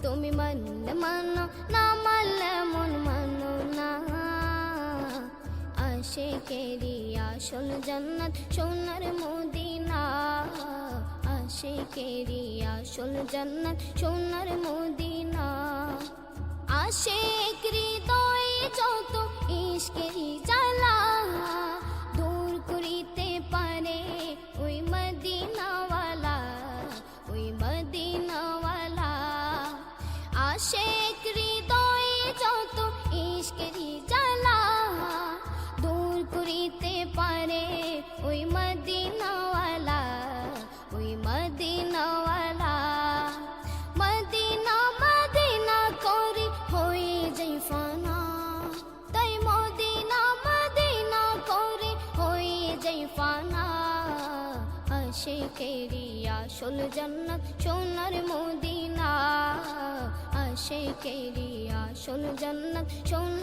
তুমি মানলে মানো, না মানলে মন মানো না। আশিকেরি আসল জান্নাত সোনার মদিনা, আশিকেরি আসল জান্নাত সোনার মদিনা। আশিক হৃদয়ে যত ইশকেরি জ্বালা দূর করিতে পারে ওই মদিনাওয়ালা, ওই মদিনাওয়ালা। আশিক হৃদয়ে যত ইশকেরি জ্বালা দূর করিতে পারে ওই মদিনাওয়ালা, ওই মদিনাওয়ালা। মদিনা মদিনা করে হয়ে যাই ফানা, তাই মদিনা মদিনা করে হয়ে যাই ফানা। আশিকেরি আসল জান্নাত সোনার মদিনা, আশিকেরি আসল জান্নাত সোনার